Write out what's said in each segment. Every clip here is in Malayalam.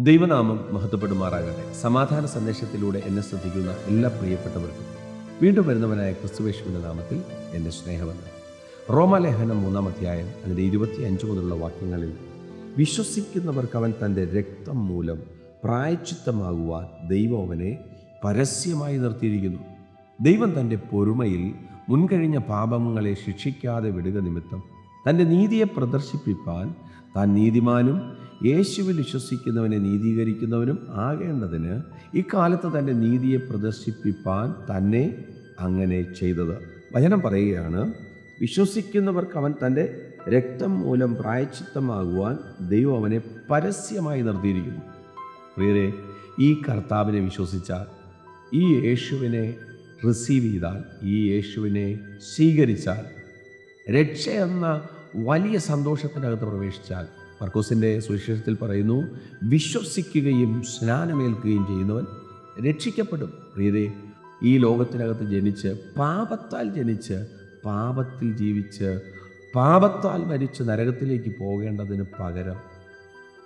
ദൈവനാമം മഹത്വപ്പെടുമാറാകട്ടെ. സമാധാന സന്ദേശത്തിലൂടെ എന്നെ ശ്രദ്ധിക്കുന്ന എല്ലാ പ്രിയപ്പെട്ടവർക്കും വീണ്ടും വരുന്നവനായ ക്രിസ്തുവേശുവിൻ്റെ നാമത്തിൽ എൻ്റെ സ്നേഹമെന്ന്. റോമാലേഖനം 3-ാം അധ്യായം അതിൻ്റെ 25 മുതലുള്ള വാക്യങ്ങളിൽ വിശ്വസിക്കുന്നവർക്ക് അവൻ തൻ്റെ രക്തം മൂലം പ്രായശ്ചിത്തമാകുവാൻ ദൈവം അവനെ പരസ്യമായി നിർത്തിയിരിക്കുന്നു. ദൈവം തൻ്റെ പൊറുമയിൽ മുൻകഴിഞ്ഞ പാപങ്ങളെ ശിക്ഷിക്കാതെ വിടുക നിമിത്തം തൻ്റെ നീതിയെ പ്രദർശിപ്പിപ്പാൻ താൻ നീതിമാനും യേശുവിൽ വിശ്വസിക്കുന്നവനെ നീതീകരിക്കുന്നവനും ആകേണ്ടതിന് ഇക്കാലത്ത് തൻ്റെ നീതിയെ പ്രദർശിപ്പിപ്പാൻ തന്നെ അങ്ങനെ ചെയ്തത്. വചനം പറയുകയാണ്, വിശ്വസിക്കുന്നവർക്ക് അവൻ തൻ്റെ രക്തം മൂലം പ്രായശ്ചിത്തമാകുവാൻ ദൈവം അവനെ പരസ്യമായി നിർത്തിയിരിക്കുന്നു. പ്രിയരെ, ഈ കർത്താവിനെ വിശ്വസിച്ചാൽ, ഈ യേശുവിനെ റിസീവ് ചെയ്താൽ, ഈ യേശുവിനെ സ്വീകരിച്ചാൽ, രക്ഷ എന്ന വലിയ സന്തോഷത്തിനകത്ത് പ്രവേശിച്ചാൽ, മർക്കോസിൻ്റെ സുവിശേഷത്തിൽ പറയുന്നു, വിശ്വസിക്കുകയും സ്നാനമേൽക്കുകയും ചെയ്യുന്നവൻ രക്ഷിക്കപ്പെടും. പ്രിയരെ, ഈ ലോകത്തിനകത്ത് ജനിച്ച് പാപത്തിൽ ജീവിച്ച് പാപത്താൽ മരിച്ച് നരകത്തിലേക്ക് പോകേണ്ടതിന് പകരം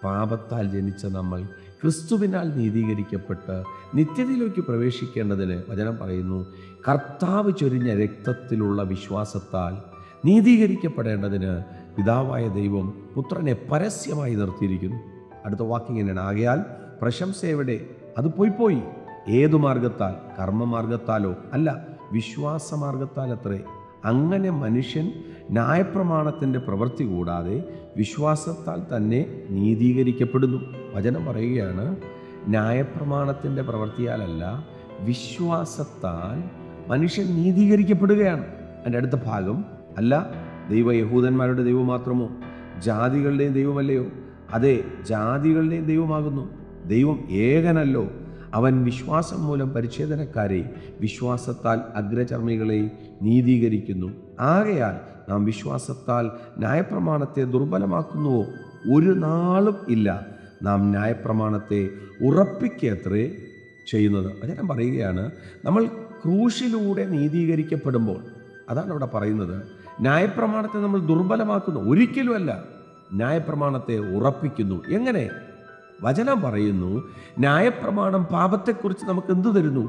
പാപത്താൽ ജനിച്ച നമ്മൾ ക്രിസ്തുവിനാൽ നീതീകരിക്കപ്പെട്ട് നിത്യതയിലേക്ക് പ്രവേശിക്കേണ്ടതിന് വചനം പറയുന്നു, കർത്താവ് ചൊരിഞ്ഞ രക്തത്തിലുള്ള വിശ്വാസത്താൽ നീതീകരിക്കപ്പെടേണ്ടതിന് പിതാവായ ദൈവം പുത്രനെ പരസ്യമായി നിർത്തിയിരിക്കുന്നു. അടുത്ത വാക്യം ഇങ്ങനെയാണ്, ആകയാൽ പ്രശംസ എവിടെ? അത് പോയി. ഏതു മാർഗത്താൽ? കർമ്മമാർഗത്താലോ അല്ല, വിശ്വാസമാർഗത്താൽ അത്രേ. അങ്ങനെ മനുഷ്യൻ ന്യായപ്രമാണത്തിൻ്റെ പ്രവൃത്തി കൂടാതെ വിശ്വാസത്താൽ തന്നെ നീതീകരിക്കപ്പെടുന്നു. വചനം പറയുകയാണ്, ന്യായപ്രമാണത്തിൻ്റെ പ്രവൃത്തിയാലല്ല, വിശ്വാസത്താൽ മനുഷ്യൻ നീതീകരിക്കപ്പെടുകയാണ്. അതിൻ്റെ അടുത്ത ഭാഗം, അല്ല ദൈവം യഹൂദന്മാരുടെ ദൈവം മാത്രമോ? ജാതികളുടെയും ദൈവമല്ലയോ? അതെ, ജാതികളുടെയും ദൈവമാകുന്നു. ദൈവം ഏകനല്ലോ? അവൻ വിശ്വാസം മൂലം പരിച്ഛേദനക്കാരെ വിശ്വാസത്താൽ അഗ്രചർമ്മികളെ നീതീകരിക്കുന്നു. ആകയാൽ നാം വിശ്വാസത്താൽ ന്യായപ്രമാണത്തെ ദുർബലമാക്കുന്നുവോ? ഒരു നാളും ഇല്ല. നാം ന്യായപ്രമാണത്തെ ഉറപ്പിക്കത്രേ ചെയ്യുന്നത്. വചനം പറയുകയാണ്, നമ്മൾ ക്രൂശിലൂടെ നീതീകരിക്കപ്പെടുമ്പോൾ, അതാണ് അവിടെ പറയുന്നത്, ന്യായപ്രമാണത്തെ നമ്മൾ ദുർബലമാക്കുന്നു. ഒരിക്കലുമല്ല, ന്യായപ്രമാണത്തെ ഉറപ്പിക്കുന്നു. എങ്ങനെ? വചനം പറയുന്നു, ന്യായപ്രമാണം പാപത്തെക്കുറിച്ച് നമുക്ക് എന്തു തരുന്നു?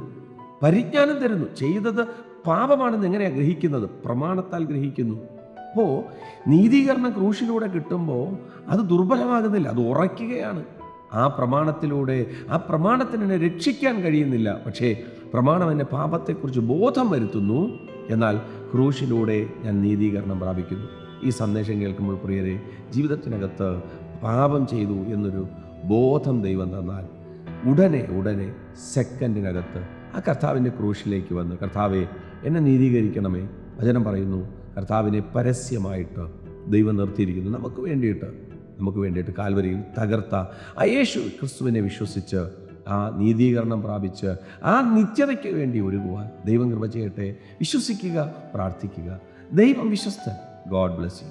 പരിജ്ഞാനം തരുന്നു. ചെയ്തത് പാപമാണെന്ന് എങ്ങനെയാണ് ഗ്രഹിക്കുന്നത്? പ്രമാണത്താൽ ഗ്രഹിക്കുന്നു. അപ്പോൾ നീതീകരണം ക്രൂശിലൂടെ കിട്ടുമ്പോൾ അത് ദുർബലമാകുന്നില്ല, അത് ഉറയ്ക്കുകയാണ്. ആ പ്രമാണത്തിലൂടെ, ആ പ്രമാണത്തിന് എന്നെ രക്ഷിക്കാൻ കഴിയുന്നില്ല, പക്ഷേ പ്രമാണം എന്നെ പാപത്തെക്കുറിച്ച് ബോധം വരുത്തുന്നു. എന്നാൽ ക്രൂശിലൂടെ ഞാൻ നീതീകരണം പ്രാപിക്കുന്നു. ഈ സന്ദേശം കേൾക്കുമ്പോൾ പ്രിയരെ, ജീവിതത്തിനകത്ത് പാപം ചെയ്തു എന്നൊരു ബോധം ദൈവം തന്നാൽ ഉടനെ സെക്കൻഡിനകത്ത് ആ കർത്താവിൻ്റെ ക്രൂശിലേക്ക് വന്ന്, കർത്താവെ എന്നെ നീതീകരിക്കണമേ. വചനം പറയുന്നു, കർത്താവിനെ പരസ്യമായിട്ട് ദൈവം നിർത്തിയിരിക്കുന്നു. നമുക്ക് വേണ്ടിയിട്ട് കാൽവരിയിൽ തകർത്ത ആ യേശു ക്രിസ്തുവിനെ വിശ്വസിച്ച് ആ നീതീകരണം പ്രാപിച്ച് ആ നിത്യതയ്ക്ക് വേണ്ടി ഒരുങ്ങുവാൻ ദൈവം കൃപ ചെയ്യട്ടെ. വിശ്വസിക്കുക, പ്രാർത്ഥിക്കുക. ദൈവം വിശ്വസ്തൻ. God bless U.